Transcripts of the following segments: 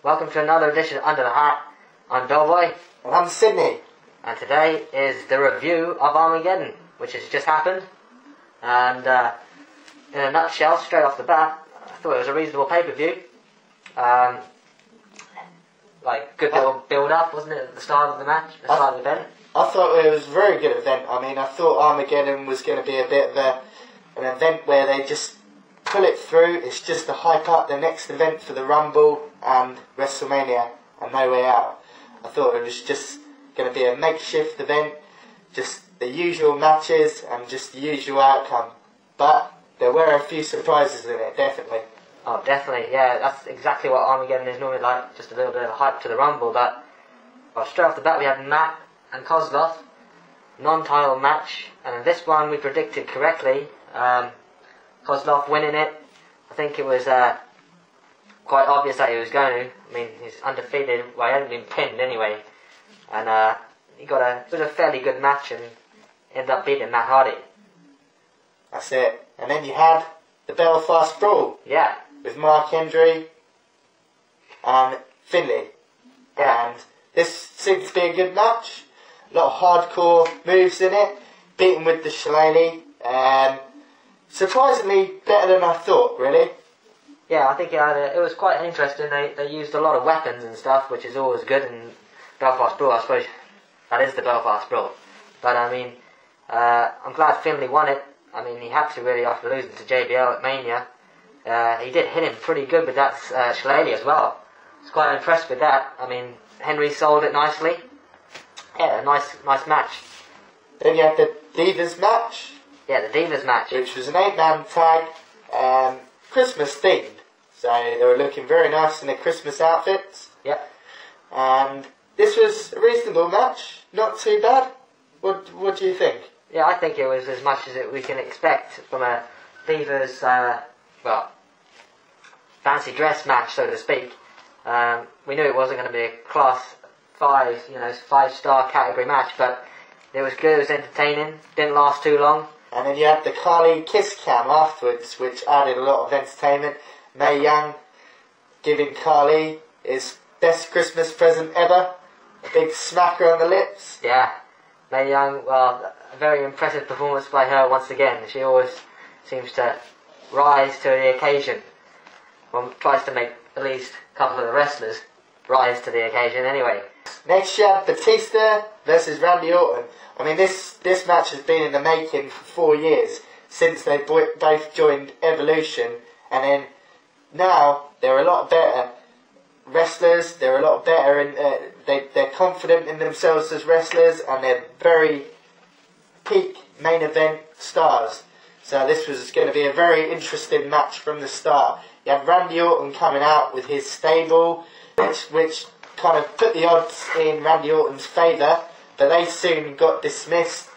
Welcome to another edition of Under the Hat. I'm Bellboy. And I'm Sydney. And today is the review of Armageddon, which has just happened. And in a nutshell, straight off the bat, I thought it was a reasonable pay-per-view. Good little build-up, wasn't it, at the start of the match, the start of the event? I thought it was a very good event. I mean, I thought Armageddon was going to be a bit of an event where they just pull it through. It's just to hype up the next event for the Rumble and WrestleMania and No Way Out. I thought it was just going to be a makeshift event, just the usual matches and just the usual outcome. But there were a few surprises in it, definitely. Oh, definitely, yeah, that's exactly what Armageddon is normally like, just a little bit of a hype to the Rumble. But straight off the bat we had Matt and Kozlov, non-title match, and in this one we predicted correctly. Kozlov winning it. I think it was quite obvious that he was going to. I mean, he's undefeated. Well, he hadn't been pinned anyway, and it was a fairly good match and ended up beating Matt Hardy. That's it. And then you had the Belfast Brawl. Yeah. With Mark Hendry and Finlay. Yeah. And this seems to be a good match. A lot of hardcore moves in it. Beaten with the shillelagh. Surprisingly better than I thought, really. Yeah, I think it was quite interesting. They used a lot of weapons and stuff, which is always good in Belfast Brawl. I suppose that is the Belfast Brawl. But I mean, I'm glad Finlay won it. I mean, he had to really after losing to JBL at Mania. He did hit him pretty good with that shillelagh as well. I was quite impressed with that. I mean, Henry sold it nicely. Yeah, a nice match. Then you had the Divas match. Yeah, the Divas match. Which was an 8-man tag, Christmas themed. So they were looking very nice in their Christmas outfits. Yeah. And this was a reasonable match. Not too bad. What do you think? Yeah, I think it was as much as we can expect from a Divas, fancy dress match, so to speak. We knew it wasn't going to be a class 5, 5-star category match, but it was good, it was entertaining, didn't last too long. And then you had the Carly kiss cam afterwards, which added a lot of entertainment. Mae Young giving Carly his best Christmas present ever. A big smacker on the lips. Yeah, Mae Young, a very impressive performance by her once again. She always seems to rise to the occasion. Well, tries to make at least a couple of the wrestlers rise to the occasion anyway. Next you have Batista versus Randy Orton. I mean, this match has been in the making for 4 years, since they both joined Evolution, and then now they're a lot better wrestlers, they're a lot better, they're confident in themselves as wrestlers, and they're very peak main event stars. So this was going to be a very interesting match from the start. You had Randy Orton coming out with his stable, which kind of put the odds in Randy Orton's favour, but they soon got dismissed,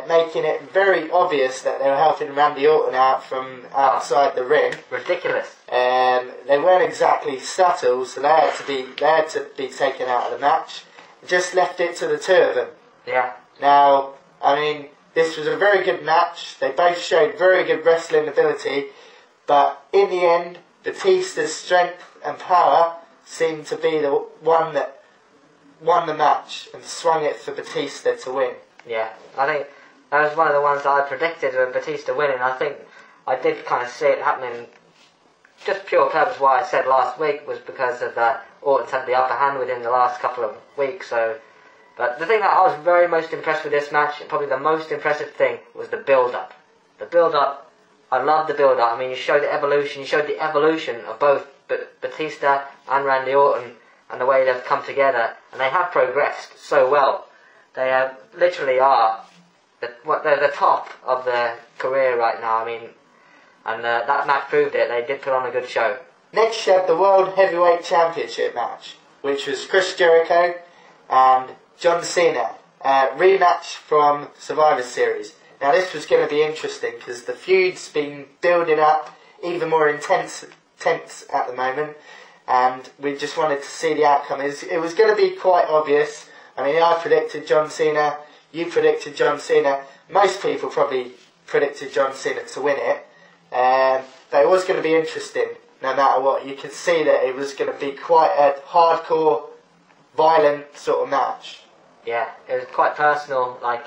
making it very obvious that they were helping Randy Orton out from outside the ring. Ridiculous. They weren't exactly subtle, so they had to be taken out of the match. Just left it to the two of them. Yeah. Now, I mean, this was a very good match. They both showed very good wrestling ability, but in the end, Batista's strength and power seemed to be the one that won the match and swung it for Batista to win. Yeah, I think that was one of the ones that I predicted with Batista winning. I think I did kind of see it happening. Just pure purpose why I said last week was because of Orton's had the upper hand within the last couple of weeks. But the thing that I was very most impressed with this match, and probably the most impressive thing, was the build-up. The build-up, I love the build-up. I mean, you showed the evolution of both Batista and Randy Orton, and the way they've come together, and they have progressed so well. They literally are they're the top of their career right now. I mean, and that match proved it. They did put on a good show. Next, you had the World Heavyweight Championship match, which was Chris Jericho and John Cena, rematch from Survivor Series. Now, this was going to be interesting because the feud's been building up even more intense at the moment. And we just wanted to see the outcome. It was going to be quite obvious. I mean, I predicted John Cena, you predicted John Cena. Most people probably predicted John Cena to win it. But it was going to be interesting. no matter what. You could see that it was going to be quite a hardcore, violent sort of match. Yeah, it was quite personal. Like,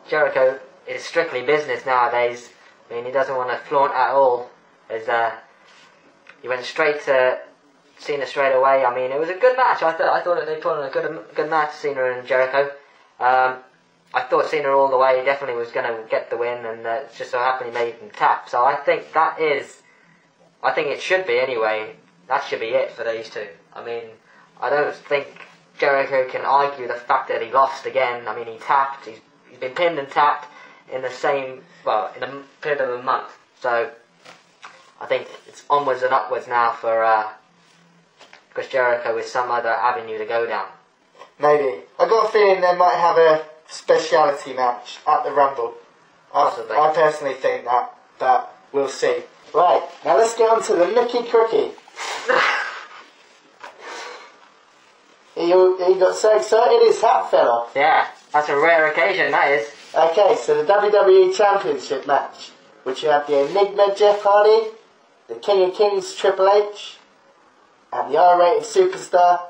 Jericho is strictly business nowadays. I mean, he doesn't want to flaunt at all. He went straight to Cena straight away. I mean, it was a good match. I thought that they put on a good match, Cena and Jericho. I thought Cena all the way definitely was going to get the win, and it's just so happened he made him tap. So I think it should be anyway. That should be it for these two. I mean, I don't think Jericho can argue the fact that he lost again. I mean, he tapped. He's been pinned and tapped in the same, well, in a period of a month. So I think it's onwards and upwards now for Chris Jericho with some other avenue to go down. Maybe. I got a feeling they might have a speciality match at the Rumble. Possibly. I personally think that, but we'll see. Right, now let's get on to the Nookie Crookie. he got so excited his hat fell off. Yeah, that's a rare occasion, that is. Okay, so the WWE Championship match, which you have the Enigma Jeff Hardy, the King of Kings Triple H, and the R-rated superstar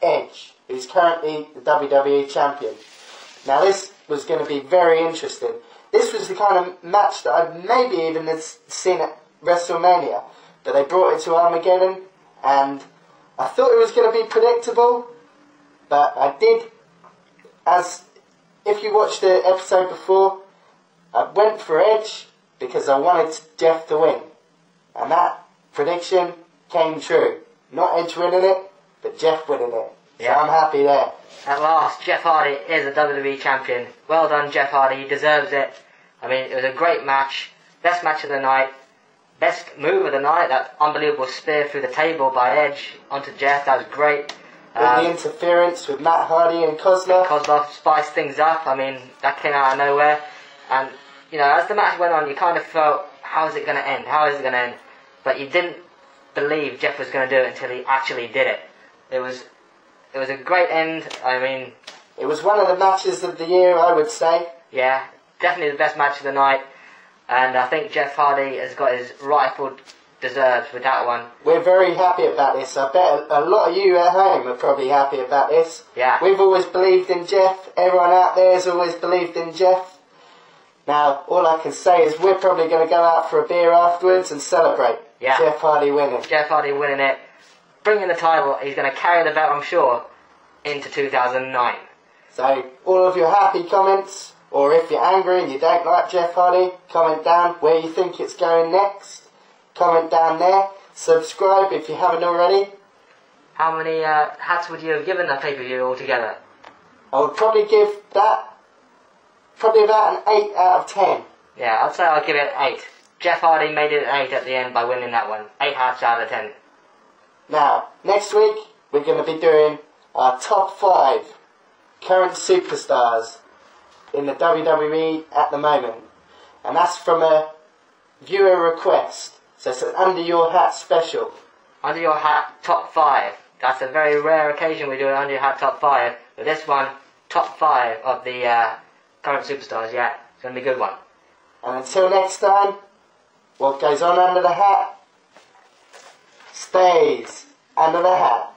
Edge, who's currently the WWE Champion. Now this was going to be very interesting. This was the kind of match that I'd maybe even seen at WrestleMania, but they brought it to Armageddon, and I thought it was going to be predictable, but I did, as if you watched the episode before, I went for Edge because I wanted Jeff to win, and that prediction came true. Not Edge winning it, but Jeff winning it. So I'm happy there. At last, Jeff Hardy is a WWE Champion. Well done, Jeff Hardy. He deserves it. I mean, it was a great match. Best match of the night. Best move of the night. That unbelievable spear through the table by Edge onto Jeff. That was great. With the interference with Matt Hardy and Kozlov. Kozlov spiced things up. I mean, that came out of nowhere. And, you know, as the match went on, you kind of felt, how is it going to end? How is it going to end? But you didn't believe Jeff was going to do it until he actually did it. It was a great end. I mean, it was one of the matches of the year, I would say. Yeah, definitely the best match of the night. And I think Jeff Hardy has got his rightful deserves with that one. We're very happy about this. I bet a lot of you at home are probably happy about this. Yeah. We've always believed in Jeff. Everyone out there has always believed in Jeff. Now, all I can say is we're probably going to go out for a beer afterwards and celebrate. Yeah. Jeff Hardy winning. Jeff Hardy winning it. Bringing the title. He's going to carry the belt, I'm sure, into 2009. So, all of your happy comments, or if you're angry and you don't like Jeff Hardy, comment down where you think it's going next. Comment down there. Subscribe if you haven't already. How many hats would you have given that pay-per-view altogether? I would probably give that about an 8 out of 10. Yeah, I'd say I'll give it an 8. Jeff Hardy made it an 8 at the end by winning that one. 8 hats out of 10. Now, next week, we're going to be doing our top 5 current superstars in the WWE at the moment. And that's from a viewer request. So it's an Under Your Hat special. Under Your Hat top 5. That's a very rare occasion we do an Under Your Hat top 5. But this one, top 5 of the current superstars, yeah. It's going to be a good one. And until next time, what goes on under the hat stays under the hat.